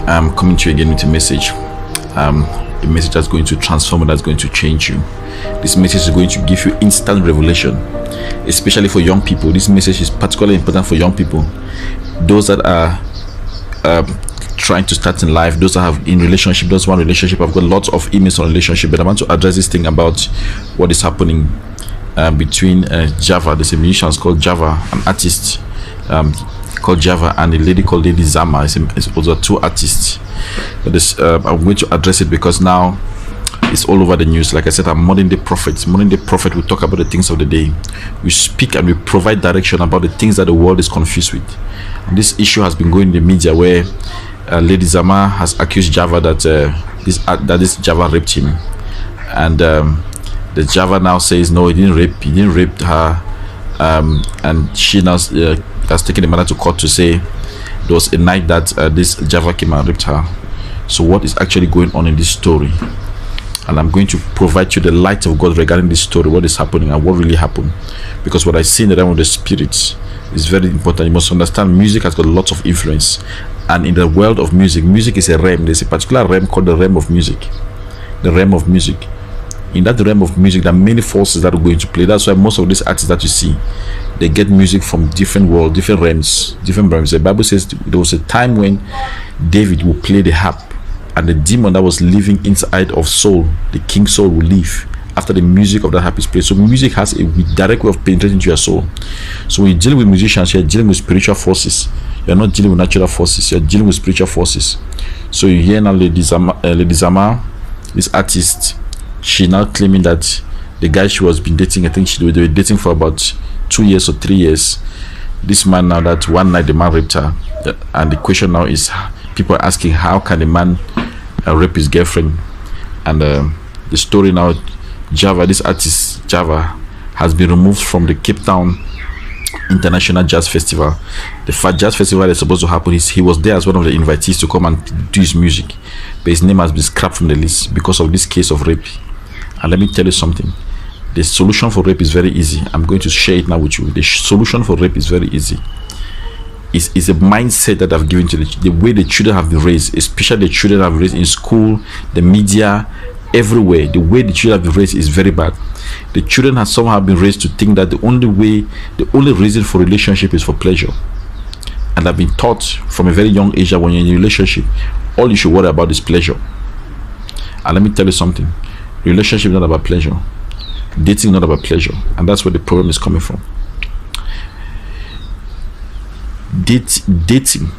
I'm coming to you again with a message. A message that's going to transform you, that's going to change you. This message is going to give you instant revelation, especially for young people. This message is particularly important for young people, those that are trying to start in life, those that have in relationship, those one relationship. I've got lots of emails on relationship, but I want to address this thing about what is happening between Sjava. There's a musician called Sjava, an artist called Sjava, and a lady called Lady Zamar. It's also two artists. But this, I'm going to address it because now it's all over the news. Like I said, I'm modern day prophets. Modern day prophet, we talk about the things of the day. We speak and we provide direction about the things that the world is confused with. And this issue has been going in the media where Lady Zamar has accused Sjava that this Sjava raped him, and the Sjava now says no, he didn't rape her, and she now has taken the matter to court to say there was a night that this Sjava came and raped her. So what is actually going on in this story? And I'm going to provide you the light of God regarding this story, what is happening and what really happened, because what I see in the realm of the spirits is very important. You must understand music has got lots of influence, and in the world of music is a realm. There's a particular realm called the realm of music. The realm of music. In that realm of music, there are many forces that are going to play. That's why most of these artists that you see, they get music from different worlds, different realms. The Bible says there was a time when David would play the harp, and the demon that was living inside of Saul, the king Saul, will leave after the music of that harp is played. So music has a direct way of penetrating into your soul. So when you're dealing with musicians, you're dealing with spiritual forces. You're not dealing with natural forces, you're dealing with spiritual forces. So you hear now Lady Zamar, this artist, she now claiming that the guy she was been dating, I think they were dating for about 2 years or 3 years. This man now, that one night the man raped her, and the question now is, people are asking, how can a man rape his girlfriend? And the story now, Sjava, this artist Sjava, has been removed from the Cape Town International Jazz Festival. The jazz festival is supposed to happen. He was there as one of the invitees to come and do his music, but his name has been scrapped from the list because of this case of rape. And let me tell you something, the solution for rape is very easy. I'm going to share it now with you. The solution for rape is very easy. It's a mindset that I've given to the way the children have been raised, especially the children have been raised in school, the media, everywhere. The way the children have been raised is very bad. The children have somehow been raised to think that the only reason for relationship is for pleasure. And I've been taught from a very young age that when you're in a relationship, all you should worry about is pleasure. And let me tell you something, relationship is not about pleasure. Dating is not about pleasure. And that's where the problem is coming from. Dating,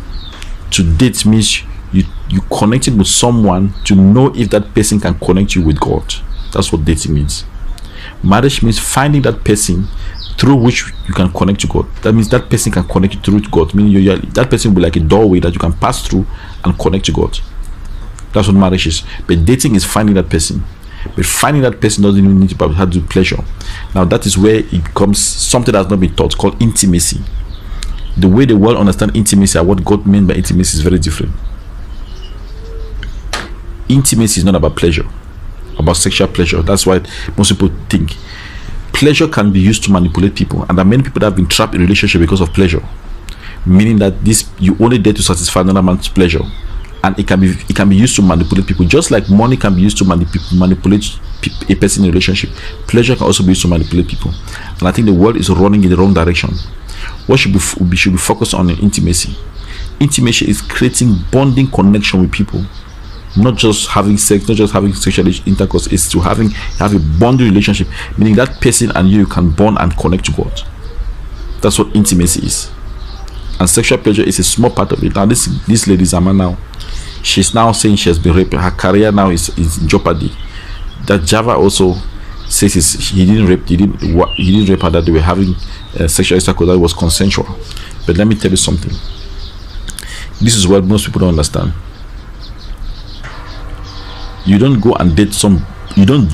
to date means you connecting with someone to know if that person can connect you with God. That's what dating means. Marriage means finding that person through which you can connect to God. That means that person can connect you through to God, meaning that person will be like a doorway that you can pass through and connect to God. That's what marriage is. But dating is finding that person. But finding that person doesn't even need to have to do pleasure. Now that is where it becomes something that has not been taught, called intimacy. The way the world understands intimacy and what God means by intimacy is very different. Intimacy is not about pleasure, about sexual pleasure. That's why most people think pleasure can be used to manipulate people, and there are many people that have been trapped in a relationship because of pleasure, meaning that you only dare to satisfy another man's pleasure, and it can be used to manipulate people. Just like money can be used to manipulate a person in a relationship, pleasure can also be used to manipulate people. And I think the world is running in the wrong direction. What should be focused on in intimacy. Intimacy is creating bonding connection with people, not just having sex, not just having sexual intercourse. It's to have a bonding relationship, meaning that person and you can bond and connect to God. That's what intimacy is. And sexual pleasure is a small part of it. Now this lady Zamar now, she's now saying she has been raped. Her career now is in jeopardy. That Sjava also says he didn't rape her, that they were having sexual intercourse that was consensual. But let me tell you something, this is what most people don't understand. You don't go and date you don't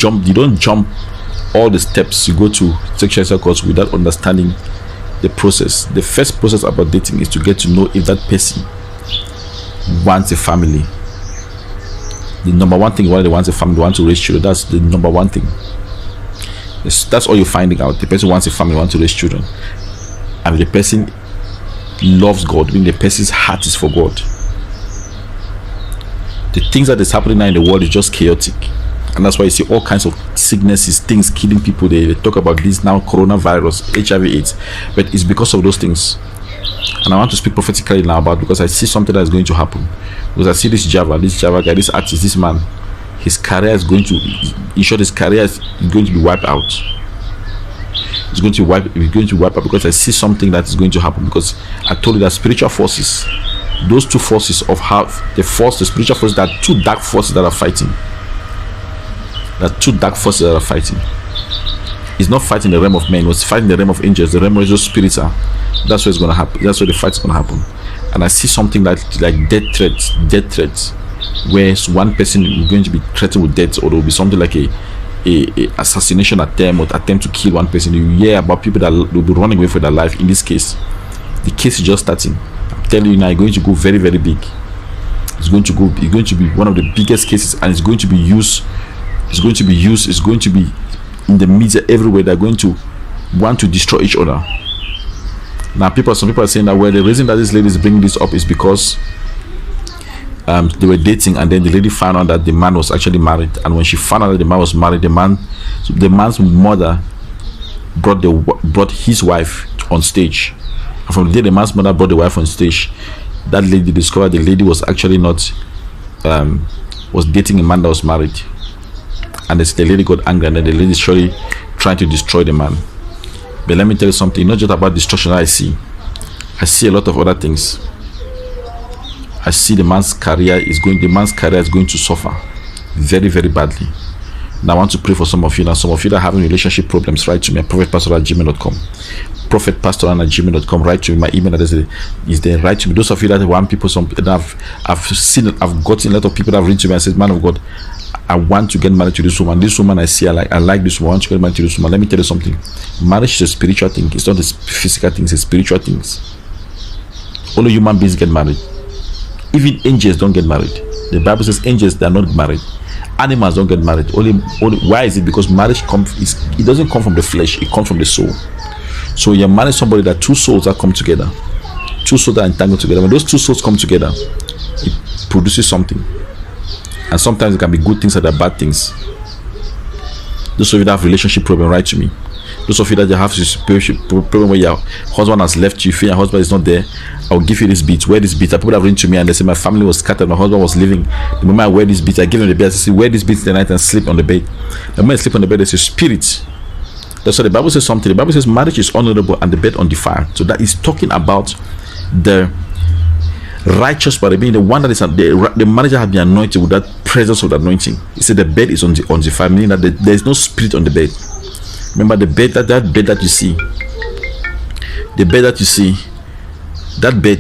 jump all the steps you go to sexual intercourse without understanding the process. The first process about dating is to get to know if that person wants a family. The number one thing, whether they want a family, they want to raise children, that's the number one thing. That's all you're finding out. The person wants a family, wants to raise children, and the person loves God, meaning the person's heart is for God. The things that is happening now in the world is just chaotic, and that's why you see all kinds of sicknesses, things killing people. They talk about this now, coronavirus, HIV/AIDS, but it's because of those things. And I want to speak prophetically now about, because I see something that is going to happen. Because I see this Sjava guy, this artist, this man, his career is going to, in short, his career is going to be wiped out. It's going to wipe out, because I see something that is going to happen. Because I told you that spiritual forces, those two forces of how the spiritual forces, that are two dark forces that are fighting. There are two dark forces that are fighting. It's not fighting the realm of men, it's fighting the realm of angels, the realm of those spirits are. That's what's going to happen. That's where the fight's going to happen. And I see something like death threats, where one person is going to be threatened with death, or there will be something like a assassination attempt, or attempt to kill one person. You hear about people that will be running away for their life. In this case, the case is just starting. I'm telling you now, it's going to go very, very big. It's going to be one of the biggest cases, and it's going to be used. It's going to be in the media everywhere. They're going to want to destroy each other. Now, some people are saying that, well, the reason that this lady is bringing this up is because they were dating, and then the lady found out that the man was actually married. And when she found out that the man was married, the man's mother brought his wife on stage. And from the day the man's mother brought the wife on stage, that lady discovered the lady was actually not was dating a man that was married. And the lady got angry, and then the lady is surely trying to destroy the man. But let me tell you something, not just about destruction that I see a lot of other things. I see the man's career is going to suffer very, very badly. Now I want to pray for some of you. Now, some of you that are having relationship problems, write to me at prophetpastor@gmail.com. prophetpastor@gmail.com. Write to me. My email address is there. Write to me. Those of you that want people, I've gotten a lot of people that have written to me and said, man of God, I want to get married to this woman. This woman I see, I like this woman. I want to get married to this woman. Let me tell you something. Marriage is a spiritual thing. It's not a physical thing. It's a spiritual thing. Only human beings get married. Even angels don't get married. The Bible says angels, they are not married. Animals don't get married. Only why is it? Because marriage it doesn't come from the flesh. It comes from the soul. So you're marrying somebody that two souls that come together. Two souls that are entangled together. When those two souls come together, it produces something. And sometimes it can be good things and there are bad things. Those of you that have relationship problem, write to me. Those of you that have this problem where your husband has left you, feel your husband is not there, I'll give you this beat. Wear this beat. People have written to me and they say my family was scattered, my husband was leaving. The moment I wear this beat, I give him the bed. I say, wear this beat tonight and sleep on the bed. The moment I sleep on the bed, there's a spirit. That's why the Bible says something. The Bible says marriage is honorable and the bed undefiled. So that is talking about the righteous body, being the one that is the marriage has been anointed with that presence of the anointing. He said the bed is undefiled, meaning that there is no spirit on the bed. Remember the bed, that bed that you see, that bed,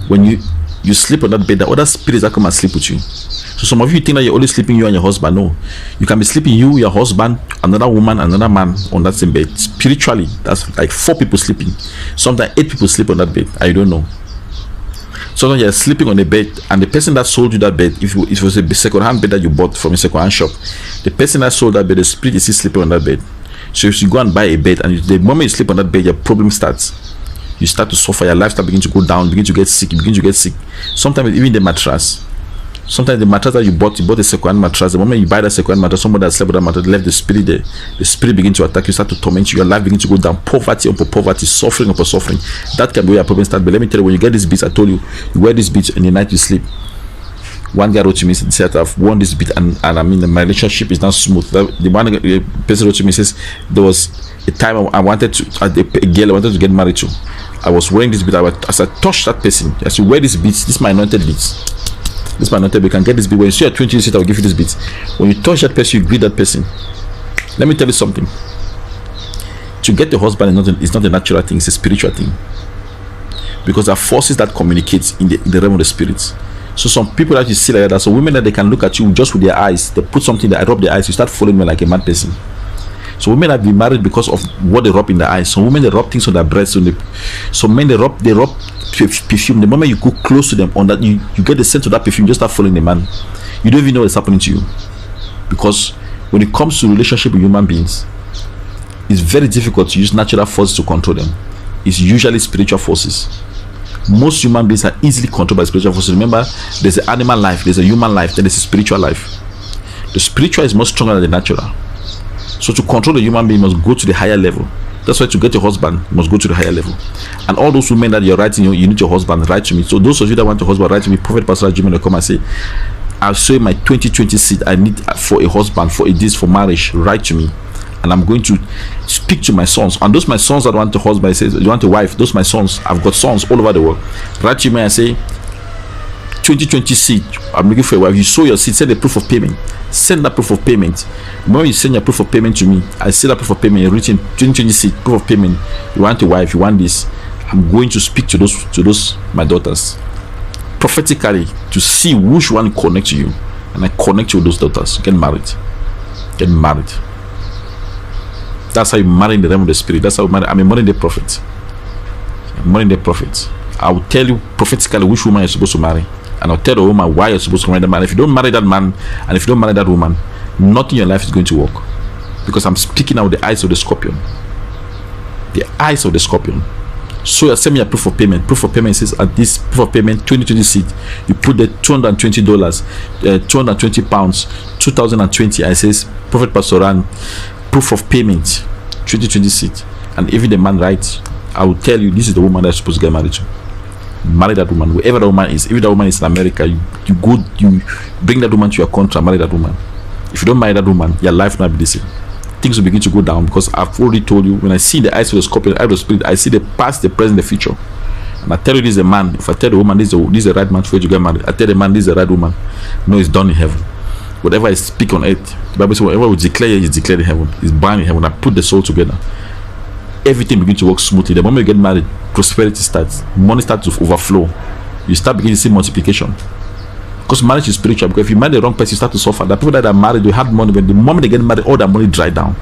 when you sleep on that bed, the other spirits that come and sleep with you. So some of you think that you're only sleeping you and your husband. No, you can be sleeping you, your husband, another woman, another man on that same bed. Spiritually, that's like 4 people sleeping. Sometimes 8 people sleep on that bed. I don't know. So you're sleeping on a bed, and the person that sold you that bed, if it was a second-hand bed that you bought from a second-hand shop, the person that sold that bed, the spirit is still sleeping on that bed. So if you go and buy a bed, and the moment you sleep on that bed, your problem starts. You start to suffer, your lifestyle begins to go down, begin to get sick, Sometimes even the mattress. Sometimes the mattress that you bought a second-hand mattress. The moment you buy that second-hand mattress, somebody that slept on that mattress left the spirit there. The spirit begins to attack you, start to torment you. Your life begins to go down. Poverty upon poverty, suffering upon suffering. That can be where your problem starts. But let me tell you, when you get this beat, I told you, you wear this beat in the night you sleep. One guy wrote to me and said, I've worn this beat and I mean my relationship is not smooth. The person wrote to me and says, there was a time I wanted to get married to. I was wearing this beat. As I touched that person, as you wear this beat, this is my anointed beats. This is my anointed beat. You can get this beat. When you see a 20 seat, I will give you this beat. When you touch that person, you greet that person. Let me tell you something. To get a husband is not a natural thing, it's a spiritual thing. Because there are forces that communicate in the realm of the spirits. So some people that you see like that, so women that they can look at you just with their eyes, they put something, they rub their eyes, you start following them like a mad person. So women have been married because of what they rub in their eyes. Some women they rub things on their breasts. Some men they rub perfume. The moment you go close to them, on that you get the scent of that perfume, you just start following the man. You don't even know what's happening to you. Because when it comes to relationship with human beings, it's very difficult to use natural forces to control them. It's usually spiritual forces. Most human beings are easily controlled by spiritual forces. Remember, there's an animal life, there's a human life, then there's a spiritual life. The spiritual is much stronger than the natural. So to control the human being, you must go to the higher level. That's why to get your husband, you must go to the higher level. And all those women that you're writing, you need your husband, write to me. So those of you that want your husband, write to me, Prophet Pastor Jimmy, come and say, I'll show you my 2020 seed I need for a husband, for a this, for marriage. Write to me. And I'm going to speak to my sons. And those my sons that want a husband, says you want a wife, those my sons. I've got sons all over the world. Write to me and say, 2020 seed, I'm looking for a wife. You sow your seed, send a proof of payment. Send that proof of payment. When you send your proof of payment to me, I see that proof of payment. You're written 2020 seed, proof of payment. You want a wife, you want this. I'm going to speak to those my daughters prophetically to see which one connect to you, and I connect you with those daughters. Get married. Get married. That's how you marry in the realm of the spirit. That's how you marry. I'm a modern day prophet. Modern day prophet. I will tell you prophetically which woman you're supposed to marry, and I'll tell the woman why you're supposed to marry that man. If you don't marry that man, and if you don't marry that woman, nothing in your life is going to work, because I'm speaking out with the eyes of the scorpion. The eyes of the scorpion. So send me a proof of payment. Proof of payment says at this proof of payment 2020 seed, you put the $220, 220 pounds, 2020. I says Prophet Pastor Ran, proof of payment 2020 seed. And even the man writes, I will tell you this is the woman that's supposed to get married to. Marry that woman, wherever the woman is. If that woman is in America, you bring that woman to your country and marry that woman. If you don't marry that woman, your life will not be the same. Things will begin to go down, because I've already told you, when I see the eyes of the scorpion, the eye of the spirit, I see the past, the present, the future. And I tell you this is a man. If I tell the woman this is the right man for you to get married, I tell the man this is the right woman. No, it's done in heaven. Whatever I speak on earth, the Bible says whatever we declare is declared in heaven. It's bound in heaven. I put the soul together. Everything begins to work smoothly. The moment you get married, prosperity starts. Money starts to overflow. You start beginning to see multiplication. Because marriage is spiritual. Because if you marry the wrong person, you start to suffer. The people that are married, they had money, but the moment they get married, all their money dry down.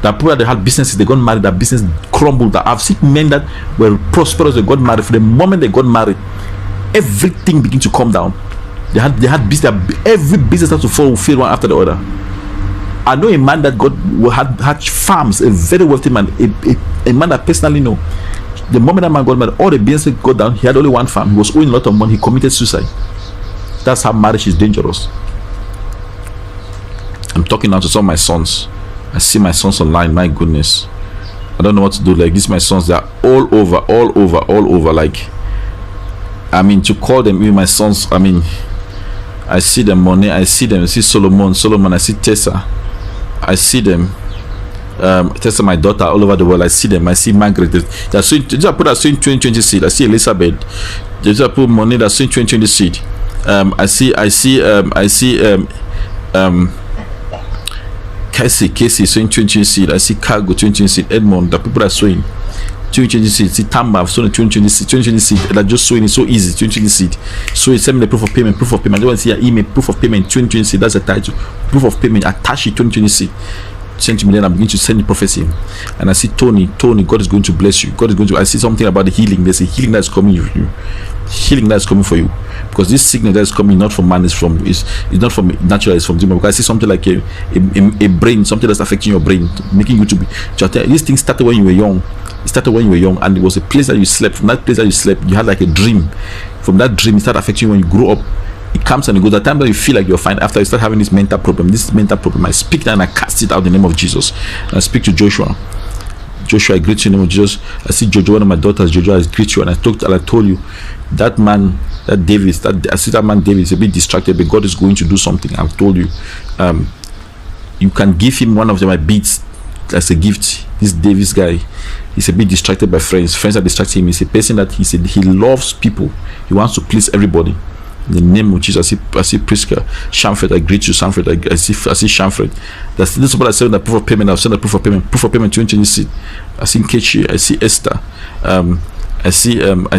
The people that they had businesses, they got married, their business crumbled. I've seen men that were prosperous, they got married. For the moment they got married, everything began to come down. They had business. Every business had to fail one after the other. I know a man that had farms, a very wealthy man, a man that I personally know. The moment that man got married, all the business got down. He had only one farm. He was owing a lot of money. He committed suicide. That's how marriage is dangerous. I'm talking now to some of my sons. I see my sons online. My goodness, I don't know what to do. Like this, my sons, they are all over. Like, I mean, to call them even my sons. I mean, I see them Monet. I see them. I see Solomon. I see Tessa. I see them. Tessa, my daughter, all over the world. I see them. I see Margaret. That's so. Just put that 2020 seed. I see Elizabeth. Just put Monet. That's 2020 seed. I see Casey sowing 2020 seed. I see Cargo 2020 seed. Edmond, the people are sowing 2020 seed. See Tamba sowing 2020 seed. They're just sowing it so easy. 2020 seed. So it's send me the proof of payment. I don't want to see your email. Proof of payment 2020 seed. That's the title. Proof of payment. Attach it 2020 seed. Send to me, then I'm going to send the prophecy. And I see Tony, God is going to bless you. God is going to. I see something about the healing. There's a healing that's coming for you. Healing that's coming for you, because this sickness that is coming not from man, it's not from natural, it's from demon. Because I see something like a brain, something that's affecting your brain, making you to be. This thing started when you were young. It started when you were young, and it was a place that you slept. From that place that you slept, you had like a dream. From that dream, it started affecting you when you grew up. It comes and it goes. At times that you feel like you're fine, after you start having this mental problem, I speak that and I cast it out in the name of Jesus. And I speak to Joshua, I greet you in the name of Jesus. I see Jojo, one of my daughters, Jojo, I greet you, and I told you that man, that Davis, I see that man Davis is a bit distracted, but God is going to do something. I've told you, you can give him one of my beats as a gift. This Davis guy, he's a bit distracted by friends that distract him. He's a person that he loves people. He wants to please everybody. In the name of Jesus, I see Priska, Shamford, I greet you, Shamford, I see Shamford. That's this is what I said in the proof of payment. I've sent the proof of payment 2020. I see Kechi, I see Esther, I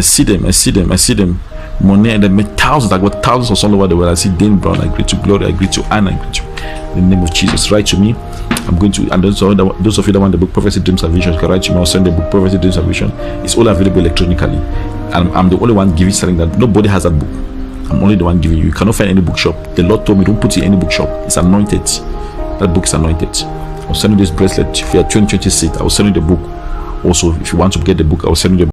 see them. Monet, and then thousands, I got thousands of all over the world. I see Dane Brown, I greet you, Glory, I greet you, Anna, I greet you. In the name of Jesus, write to me. I'm going to, and those of you that want the book Prophecy, Dreams and Visions, can write to me. I'll send the book Prophecy, Dreams and Visions. It's all available electronically, and I'm the only one giving something that nobody has that book. I'm only the one giving you. You cannot find any bookshop. The Lord told me don't put it in any bookshop. It's anointed. That book is anointed. I'll send you this bracelet. If you are 2020 seat, I will send you the book. Also, if you want to get the book, I will send you the book.